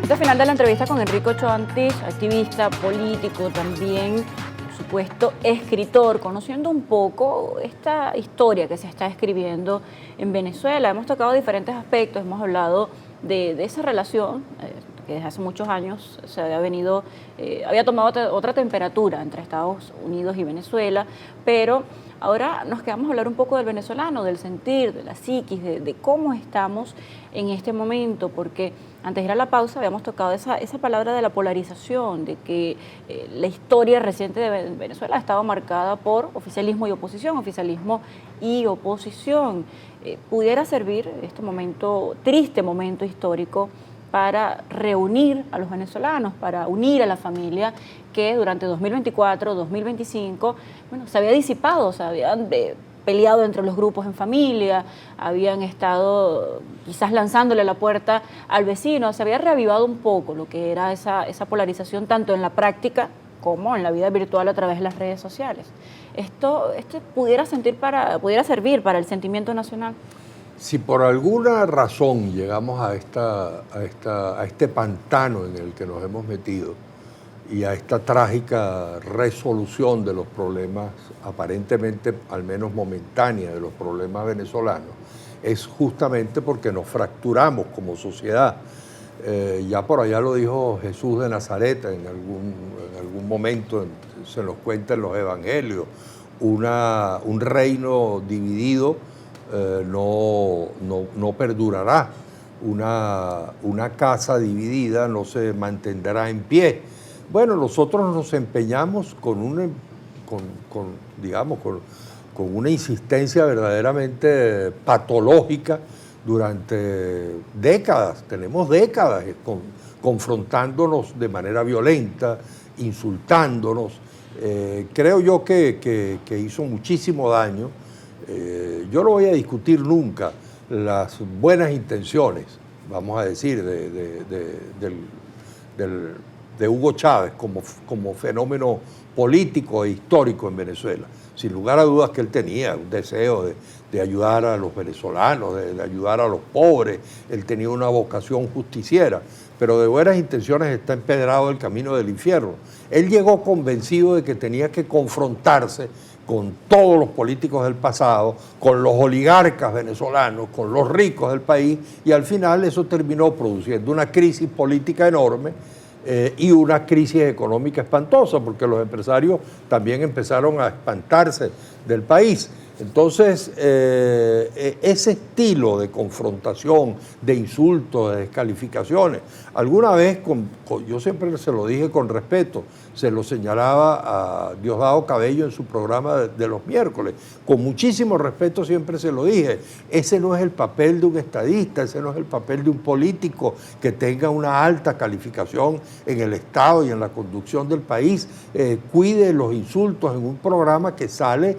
Este final de la entrevista con Enrique Ochoa Antich, activista, político, también, por supuesto, escritor, conociendo un poco esta historia que se está escribiendo en Venezuela. Hemos tocado diferentes aspectos, hemos hablado de esa relación que desde hace muchos años se había tomado otra temperatura entre Estados Unidos y Venezuela, pero ahora nos quedamos a hablar un poco del venezolano, del sentir, de la psiquis, de cómo estamos en este momento, porque antes de ir a la pausa habíamos tocado esa palabra de la polarización, de que la historia reciente de Venezuela ha estado marcada por oficialismo y oposición, pudiera servir este momento, triste momento histórico, para reunir a los venezolanos, para unir a la familia que durante 2024, 2025, se había disipado, se habían peleado entre los grupos en familia, habían estado quizás lanzándole la puerta al vecino, se había reavivado un poco lo que era esa polarización tanto en la práctica como en la vida virtual a través de las redes sociales. Esto pudiera servir para el sentimiento nacional. Si por alguna razón llegamos a este pantano en el que nos hemos metido y a esta trágica resolución de los problemas, aparentemente al menos momentánea, de los problemas venezolanos, es justamente porque nos fracturamos como sociedad. Ya por allá lo dijo Jesús de Nazaret en algún momento, se nos cuenta en los evangelios, un reino dividido no perdurará, una casa dividida no se mantendrá en pie. Bueno, nosotros nos empeñamos con una insistencia verdaderamente patológica durante décadas. Tenemos décadas confrontándonos de manera violenta, insultándonos. Creo yo que hizo muchísimo daño. Yo no voy a discutir nunca las buenas intenciones, vamos a decir, de Hugo Chávez como fenómeno político e histórico en Venezuela. Sin lugar a dudas que él tenía un deseo de ayudar a los venezolanos, de ayudar a los pobres, él tenía una vocación justiciera, pero de buenas intenciones está empedrado el camino del infierno. Él llegó convencido de que tenía que confrontarse con todos los políticos del pasado, con los oligarcas venezolanos, con los ricos del país, y al final eso terminó produciendo una crisis política enorme y una crisis económica espantosa, porque los empresarios también empezaron a espantarse del país. Entonces, ese estilo de confrontación, de insultos, de descalificaciones, alguna vez, yo siempre se lo dije con respeto, se lo señalaba a Diosdado Cabello en su programa de los miércoles, con muchísimo respeto siempre se lo dije, ese no es el papel de un estadista, ese no es el papel de un político que tenga una alta calificación en el Estado y en la conducción del país, cuide los insultos en un programa que sale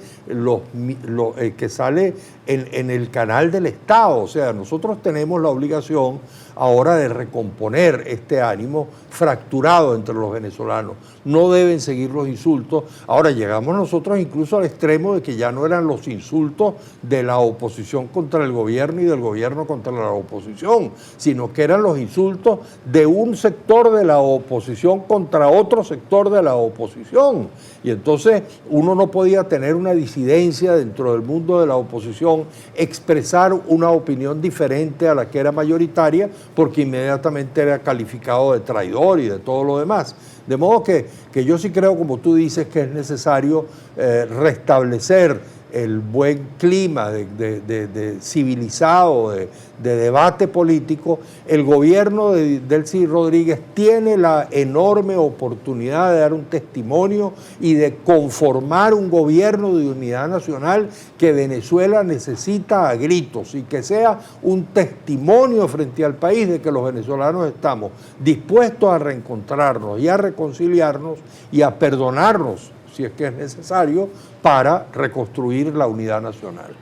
en el canal del Estado. O sea, nosotros tenemos la obligación ahora de recomponer este ánimo fracturado entre los venezolanos. No deben seguir los insultos. Ahora llegamos nosotros incluso al extremo de que ya no eran los insultos de la oposición contra el gobierno y del gobierno contra la oposición, sino que eran los insultos de un sector de la oposición contra otro sector de la oposición. Y entonces uno no podía tener una disidencia dentro del mundo de la oposición, expresar una opinión diferente a la que era mayoritaria, porque inmediatamente era calificado de traidor y de todo lo demás. De modo que yo sí creo, como tú dices, que es necesario restablecer el buen clima de civilizado, de debate político. El gobierno de Delcy Rodríguez tiene la enorme oportunidad de dar un testimonio y de conformar un gobierno de unidad nacional que Venezuela necesita a gritos, y que sea un testimonio frente al país de que los venezolanos estamos dispuestos a reencontrarnos y a reconciliarnos y a perdonarnos, si es que es necesario, para reconstruir la unidad nacional.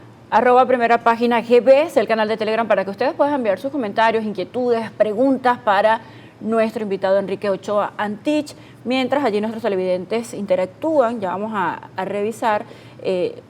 @Primera Página GB es el canal de Telegram para que ustedes puedan enviar sus comentarios, inquietudes, preguntas para nuestro invitado Enrique Ochoa Antich. Mientras allí nuestros televidentes interactúan, ya vamos a revisar.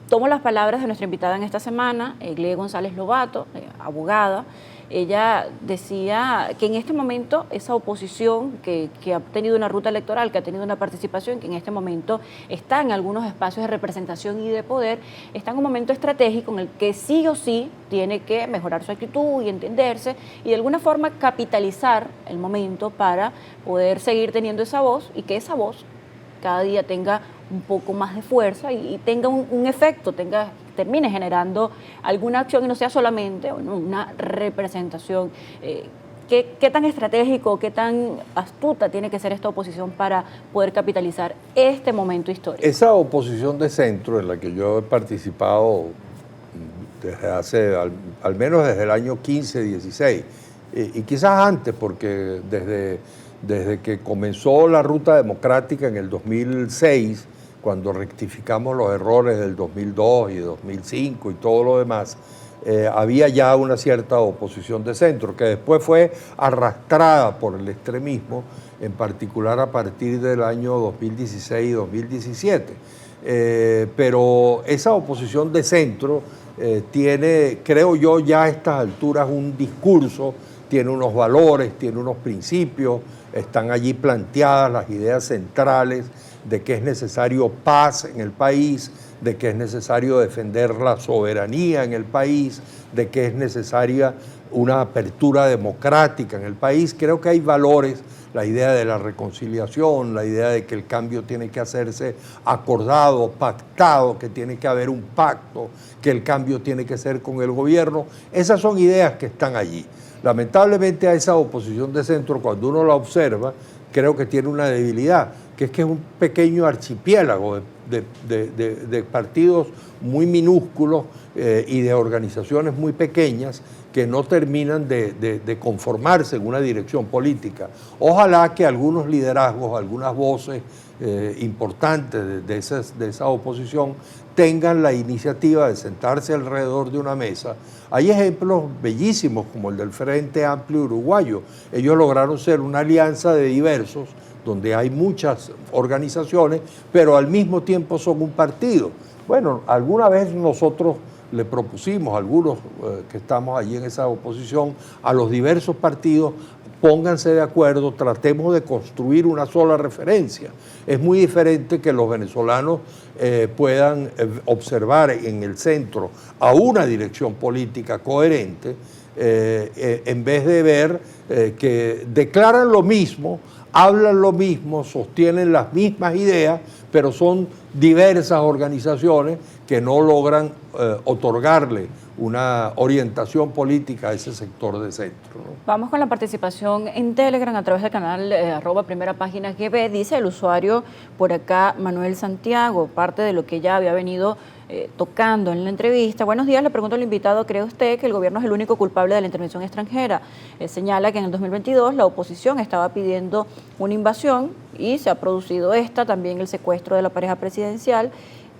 Tomo las palabras de nuestra invitada en esta semana, Gley González Lobato, abogada, ella decía que en este momento esa oposición que ha tenido una ruta electoral, que ha tenido una participación, que en este momento está en algunos espacios de representación y de poder, está en un momento estratégico en el que sí o sí tiene que mejorar su actitud y entenderse y de alguna forma capitalizar el momento para poder seguir teniendo esa voz y que esa voz cada día tenga un poco más de fuerza y tenga un efecto, termine generando alguna acción y no sea solamente una representación. ¿Qué tan estratégico, qué tan astuta tiene que ser esta oposición para poder capitalizar este momento histórico? Esa oposición de centro en la que yo he participado desde hace, al menos desde el año 15, 16, y quizás antes, porque desde que comenzó la ruta democrática en el 2006, cuando rectificamos los errores del 2002 y 2005 y todo lo demás, había ya una cierta oposición de centro, que después fue arrastrada por el extremismo, en particular a partir del año 2016 y 2017. Pero esa oposición de centro tiene, creo yo, ya a estas alturas un discurso, tiene unos valores, tiene unos principios, están allí planteadas las ideas centrales de que es necesario paz en el país, de que es necesario defender la soberanía en el país, de que es necesaria una apertura democrática en el país. Creo que hay valores, la idea de la reconciliación, la idea de que el cambio tiene que hacerse acordado, pactado, que tiene que haber un pacto, que el cambio tiene que ser con el gobierno. Esas son ideas que están allí. Lamentablemente a esa oposición de centro, cuando uno la observa, creo que tiene una debilidad, que es un pequeño archipiélago de partidos muy minúsculos y de organizaciones muy pequeñas que no terminan de conformarse en una dirección política. Ojalá que algunos liderazgos, algunas voces importantes de esa oposición tengan la iniciativa de sentarse alrededor de una mesa. Hay ejemplos bellísimos como el del Frente Amplio Uruguayo. Ellos lograron ser una alianza de diversos, donde hay muchas organizaciones, pero al mismo tiempo son un partido. Bueno, alguna vez nosotros le propusimos, algunos que estamos allí en esa oposición, a los diversos partidos, pónganse de acuerdo, tratemos de construir una sola referencia. Es muy diferente que los venezolanos puedan observar en el centro a una dirección política coherente, en vez de ver que declaran lo mismo, hablan lo mismo, sostienen las mismas ideas, pero son diversas organizaciones que no logran otorgarle una orientación política a ese sector de centro, ¿no? Vamos con la participación en Telegram a través del canal @primerapágina.gb. Dice el usuario por acá, Manuel Santiago, parte de lo que ya había venido tocando en la entrevista. Buenos días, le pregunto al invitado, ¿cree usted que el gobierno es el único culpable de la intervención extranjera? Señala que en el 2022 la oposición estaba pidiendo una invasión y se ha producido también el secuestro de la pareja presidencial,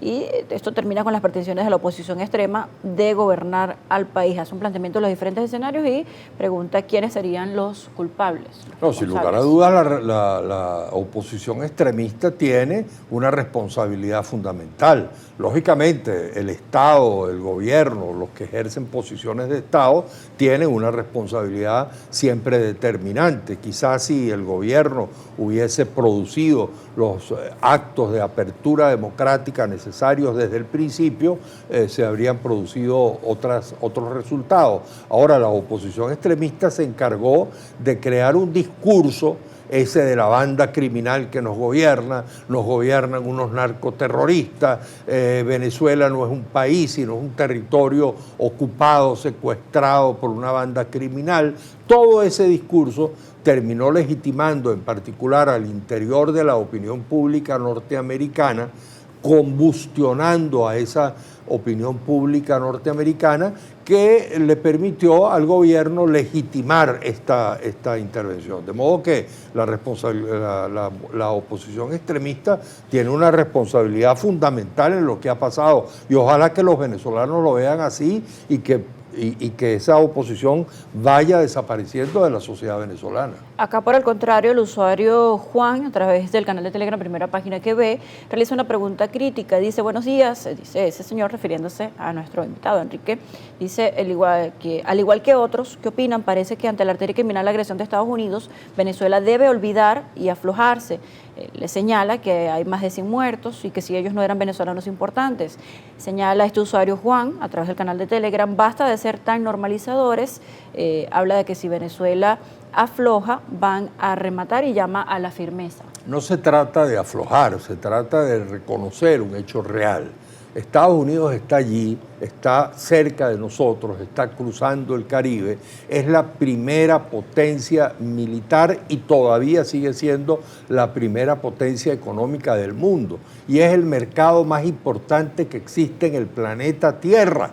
y esto termina con las pretensiones de la oposición extrema de gobernar al país. Hace un planteamiento de los diferentes escenarios y pregunta quiénes serían los culpables. No, sin lugar a dudas, la oposición extremista tiene una responsabilidad fundamental. Lógicamente, el Estado, el gobierno, los que ejercen posiciones de Estado, tienen una responsabilidad siempre determinante. Quizás si el gobierno hubiese producido los actos de apertura democrática necesarios desde el principio, se habrían producido otros resultados. Ahora, la oposición extremista se encargó de crear un discurso, ese de la banda criminal que nos gobiernan unos narcoterroristas, Venezuela no es un país, sino un territorio ocupado, secuestrado por una banda criminal. Todo ese discurso terminó legitimando en particular al interior de la opinión pública norteamericana, combustionando a esa opinión pública norteamericana que le permitió al gobierno legitimar esta intervención. De modo que la oposición extremista tiene una responsabilidad fundamental en lo que ha pasado, y ojalá que los venezolanos lo vean así y que y que esa oposición vaya desapareciendo de la sociedad venezolana. Acá, por el contrario, el usuario Juan, a través del canal de Telegram, primera página que ve, realiza una pregunta crítica. Dice, buenos días, dice ese señor refiriéndose a nuestro invitado, Enrique. Dice, al igual que otros, ¿qué opinan? Parece que ante la arteria criminal la agresión de Estados Unidos, Venezuela debe olvidar y aflojarse. Le señala que hay más de 100 muertos y que si ellos no eran venezolanos importantes. Señala este usuario Juan, a través del canal de Telegram, basta de ser tan normalizadores. Habla de que si Venezuela afloja, van a rematar y llama a la firmeza. No se trata de aflojar, se trata de reconocer un hecho real. Estados Unidos está allí, está cerca de nosotros, está cruzando el Caribe, es la primera potencia militar y todavía sigue siendo la primera potencia económica del mundo. Y es el mercado más importante que existe en el planeta Tierra,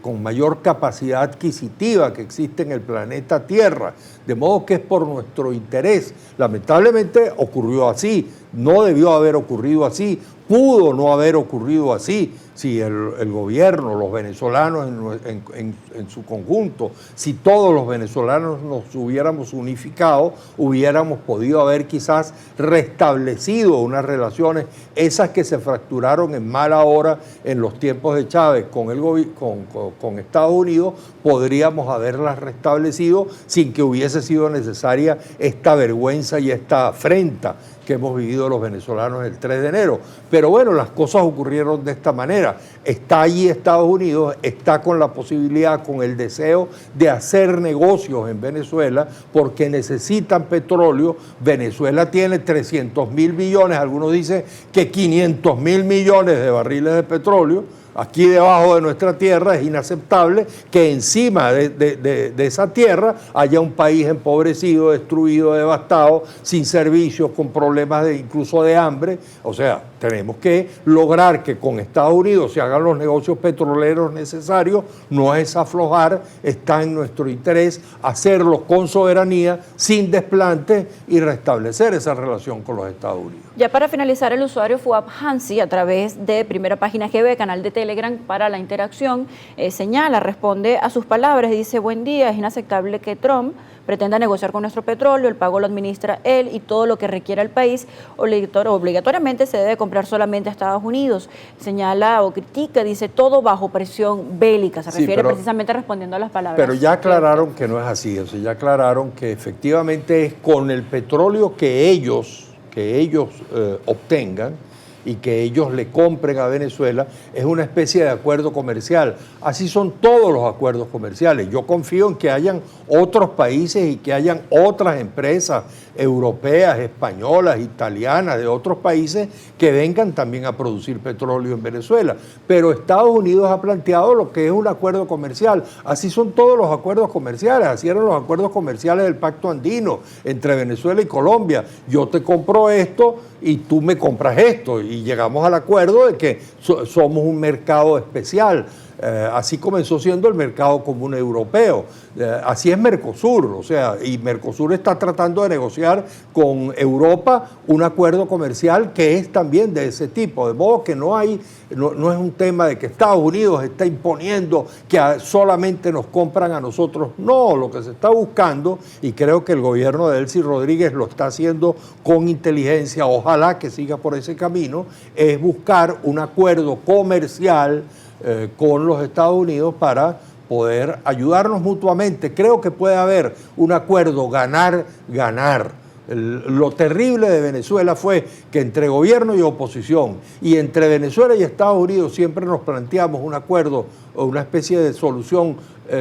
con mayor capacidad adquisitiva que existe en el planeta Tierra. De modo que es por nuestro interés. Lamentablemente ocurrió así, no debió haber ocurrido así, pudo no haber ocurrido así, si el gobierno, los venezolanos en su conjunto, si todos los venezolanos nos hubiéramos unificado, hubiéramos podido haber quizás restablecido unas relaciones, esas que se fracturaron en mala hora en los tiempos de Chávez con Estados Unidos, podríamos haberlas restablecido sin que hubiese sido necesaria esta vergüenza y esta afrenta que hemos vivido los venezolanos el 3 de enero. Pero bueno, las cosas ocurrieron de esta manera. Está allí Estados Unidos, está con la posibilidad, con el deseo de hacer negocios en Venezuela porque necesitan petróleo. Venezuela tiene 300.000 millones, algunos dicen que 500.000 millones de barriles de petróleo. Aquí debajo de nuestra tierra es inaceptable que encima de esa tierra haya un país empobrecido, destruido, devastado, sin servicios, con problemas incluso de hambre. O sea, tenemos que lograr que con Estados Unidos se hagan los negocios petroleros necesarios, no es aflojar, está en nuestro interés hacerlo con soberanía, sin desplante y restablecer esa relación con los Estados Unidos. Ya para finalizar, el usuario Fuab Hansi, a través de primera página GB, canal de Telegram para la interacción, señala, responde a sus palabras, dice, buen día, es inaceptable que Trump pretenda negociar con nuestro petróleo, el pago lo administra él y todo lo que requiera el país obligatoriamente se debe comprar solamente a Estados Unidos. Señala o critica, dice, todo bajo presión bélica, se refiere precisamente respondiendo a las palabras. Pero ya aclararon que no es así, o sea, ya aclararon que efectivamente es con el petróleo que ellos obtengan y que ellos le compren a Venezuela, es una especie de acuerdo comercial. Así son todos los acuerdos comerciales. Yo confío en que hayan otros países y que hayan otras empresas europeas, españolas, italianas, de otros países que vengan también a producir petróleo en Venezuela. Pero Estados Unidos ha planteado lo que es un acuerdo comercial. Así son todos los acuerdos comerciales. Así eran los acuerdos comerciales del Pacto Andino entre Venezuela y Colombia. Yo te compro esto y tú me compras esto. Y llegamos al acuerdo de que somos un mercado especial. Así comenzó siendo el mercado común europeo. Así es Mercosur, o sea, y Mercosur está tratando de negociar con Europa un acuerdo comercial que es también de ese tipo, de modo que no es un tema de que Estados Unidos está imponiendo que solamente nos compran a nosotros. No, lo que se está buscando, y creo que el gobierno de Delcy Rodríguez lo está haciendo con inteligencia, ojalá que siga por ese camino, es buscar un acuerdo comercial con los Estados Unidos para poder ayudarnos mutuamente. Creo que puede haber un acuerdo ganar-ganar. Lo terrible de Venezuela fue que entre gobierno y oposición y entre Venezuela y Estados Unidos siempre nos planteamos un acuerdo o una especie de solución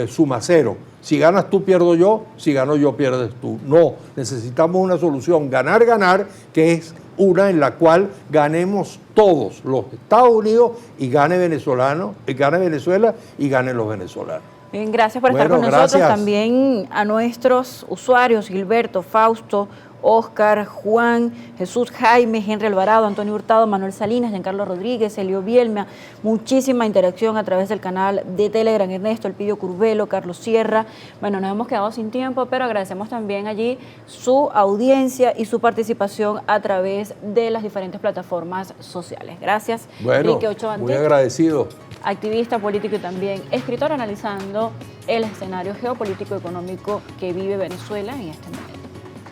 suma cero. Si ganas tú, pierdo yo, si gano yo, pierdes tú. No, necesitamos una solución ganar-ganar, que es una en la cual ganemos todos, los Estados Unidos, y gane Venezuela y ganen los venezolanos. Bien, gracias por estar con nosotros. También a nuestros usuarios, Gilberto, Fausto, Oscar, Juan, Jesús Jaime, Henry Alvarado, Antonio Hurtado, Manuel Salinas, Giancarlo Rodríguez, Elio Bielma, muchísima interacción a través del canal de Telegram, Ernesto Elpidio Curvelo, Carlos Sierra. Bueno, nos hemos quedado sin tiempo, pero agradecemos también allí su audiencia y su participación a través de las diferentes plataformas sociales. Gracias, bueno, Enrique Ochoa Antich, muy agradecido. activista político y también escritor, analizando el escenario geopolítico y económico que vive Venezuela en este momento.